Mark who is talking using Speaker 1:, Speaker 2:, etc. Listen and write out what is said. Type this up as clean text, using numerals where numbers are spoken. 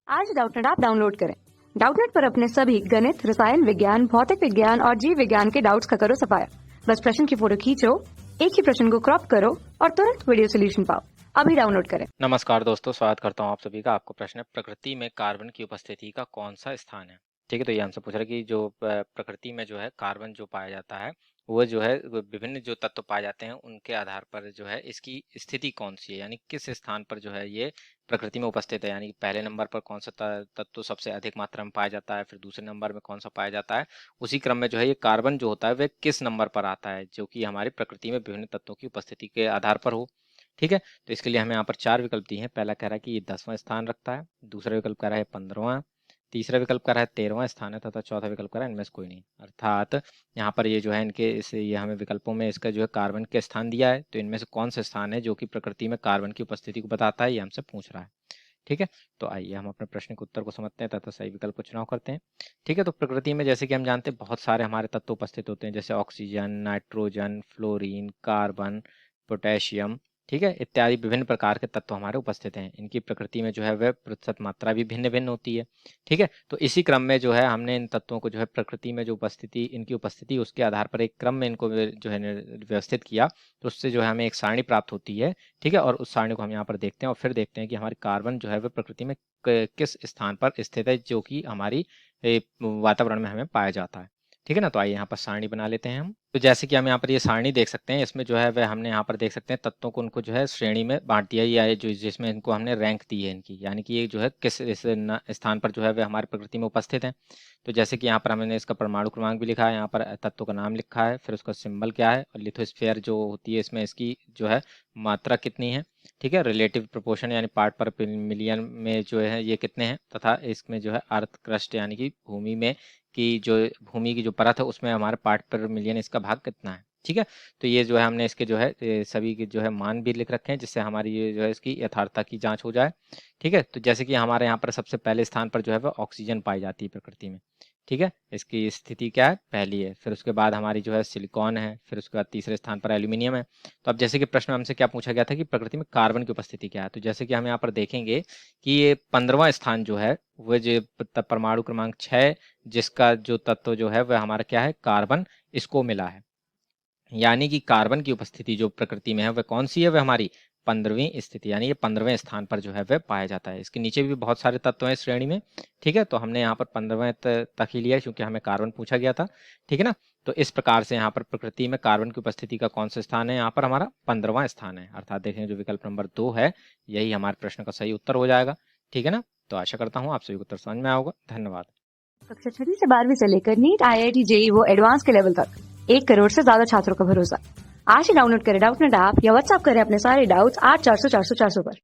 Speaker 1: आज Doubtnut app download करें। Doubtnut पर अपने सभी गणित, रसायन विज्ञान, भौतिक विज्ञान और जीव विज्ञान के डाउट्स का करो सफाया। बस प्रश्न की फोटो खींचो, एक ही प्रश्न को क्रॉप करो और तुरंत वीडियो सोल्यूशन पाओ। अभी डाउनलोड करें।
Speaker 2: नमस्कार दोस्तों, स्वागत करता हूं आप सभी का। आपको प्रश्न है, प्रकृति में कार्बन की उपस्थिति का कौन सा स्थान है। ठीक है, तो ये हमसे पूछ रहा है कि जो प्रकृति में जो है कार्बन जो पाया जाता है वो जो है विभिन्न जो तत्व पाए जाते हैं उनके आधार पर जो है इसकी स्थिति कौन सी है, यानी किस स्थान पर जो है ये प्रकृति में उपस्थित है। यानी पहले नंबर पर कौन सा तत्व सबसे अधिक मात्रा में पाया जाता है, फिर दूसरे नंबर में कौन सा पाया जाता है, उसी क्रम में जो है ये कार्बन जो होता है वह किस नंबर पर आता है, जो कि हमारी प्रकृति में विभिन्न तत्वों की उपस्थिति के आधार पर हो। ठीक है, तो इसके लिए हमें यहाँ पर चार विकल्प दिए हैं। पहला कह रहा है कि ये 10वां स्थान रखता है, दूसरा विकल्प कह रहा है 15वां, तीसरा विकल्प कह रहा है 13वां स्थान है तथा चौथा विकल्प कह रहा है इनमें से कोई नहीं। अर्थात यहाँ पर ये जो है इनके ये हमें विकल्पों में इसका जो है कार्बन के स्थान दिया है, तो इनमें से कौन सा स्थान है जो कि प्रकृति में कार्बन की उपस्थिति को बताता है, ये हमसे पूछ रहा है। ठीक है, तो आइए हम अपने प्रश्न के उत्तर को समझते हैं तथा सही विकल्प को चुनाव करते हैं। ठीक है, तो प्रकृति में जैसे कि हम जानते हैं बहुत सारे हमारे तत्व उपस्थित होते हैं, जैसे oxygen, nitrogen, fluorine, carbon, potassium, ठीक है, इत्यादि विभिन्न प्रकार के तत्व हमारे उपस्थित हैं। इनकी प्रकृति में जो है वह प्रतिशत मात्रा भी भिन्न भिन्न होती है। ठीक है, तो इसी क्रम में जो है हमने इन तत्वों को जो है प्रकृति में जो उपस्थिति इनकी उपस्थिति उसके आधार पर एक क्रम में इनको जो है व्यवस्थित किया, तो उससे जो है हमें एक सारणी प्राप्त होती है। ठीक है, और उस सारणी को हम यहाँ पर देखते हैं और फिर देखते हैं कि हमारे कार्बन जो है वह प्रकृति में किस स्थान पर स्थित है, जो कि हमारी वातावरण में हमें पाया जाता है। ठीक है ना, तो आइए यहाँ पर सारणी बना लेते हैं हम। तो जैसे कि हम यहाँ पर ये सारणी देख सकते हैं, इसमें जो है वह हमने यहाँ पर देख सकते हैं तत्वों को उनको जो है श्रेणी में बांट दिया, या जो जिसमें इनको हमने रैंक दी है इनकी, यानी कि ये जो है किस इस स्थान पर जो है वह हमारी प्रकृति में उपस्थित है। तो जैसे कि यहाँ पर हमने इसका परमाणु क्रमांक भी लिखा है, यहाँ पर तत्व का नाम लिखा है, फिर उसका सिंबल क्या है, और लिथोस्फीयर जो होती है इसमें इसकी जो है मात्रा कितनी है। ठीक है, रिलेटिव प्रोपोर्शन यानी पार्ट पर मिलियन में जो है ये कितने हैं, तथा इसमें जो है अर्थ क्रस्ट यानी कि भूमि में भूमि की जो परत है उसमें हमारे पार्ट पर मिलियन इसका भाग कितना है। ठीक है, तो ये जो है हमने इसके जो है सभी के जो है मान भी लिख रखे हैं, जिससे हमारी ये जो है इसकी यथार्थता की जांच हो जाए। ठीक है, तो जैसे कि हमारे यहाँ पर सबसे पहले स्थान पर जो है वह ऑक्सीजन पाई जाती है प्रकृति में। ठीक है, इसकी स्थिति क्या है, पहली है। फिर उसके बाद हमारी जो है सिलिकॉन है, फिर उसके बाद तीसरे स्थान पर एल्यूमिनियम है। तो अब जैसे कि प्रश्न में हमसे क्या पूछा गया था कि प्रकृति में कार्बन की उपस्थिति क्या है, तो जैसे कि हम यहाँ पर देखेंगे कि ये 15वां स्थान जो है वह जो परमाणु क्रमांक 6 जिसका जो तत्व जो है वह हमारा क्या है, कार्बन, इसको मिला है। यानी कि कार्बन की उपस्थिति जो प्रकृति में है वह कौन सी है, वह हमारी 15वीं स्थिति, यानी ये 15वें स्थान पर जो है वह पाया जाता है। इसके नीचे भी बहुत सारे तत्व हैं इस श्रेणी में। ठीक है, तो हमने यहाँ पर 15वें तक ही लिया क्योंकि हमें कार्बन पूछा गया था। ठीक है ना, तो इस प्रकार से यहाँ पर प्रकृति में कार्बन की उपस्थिति का कौन सा स्थान है, यहाँ पर हमारा 15वां स्थान है। अर्थात देखें जो विकल्प नंबर 2 है यही हमारे प्रश्न का सही उत्तर हो जाएगा। ठीक है ना, तो आशा करता हूँ आप सभी को उत्तर समझ में आया होगा। धन्यवाद।
Speaker 1: कक्षा 6 से 12वीं से लेकर नीट, IIT, JEE वो एडवांस के लेवल तक 1 करोड़ से ज्यादा छात्रों का भरोसा। आज ही डाउनलोड करें डाउटनेट ऐप या व्हाट्सएप करें अपने सारे डाउट्स 8400 400 400 पर।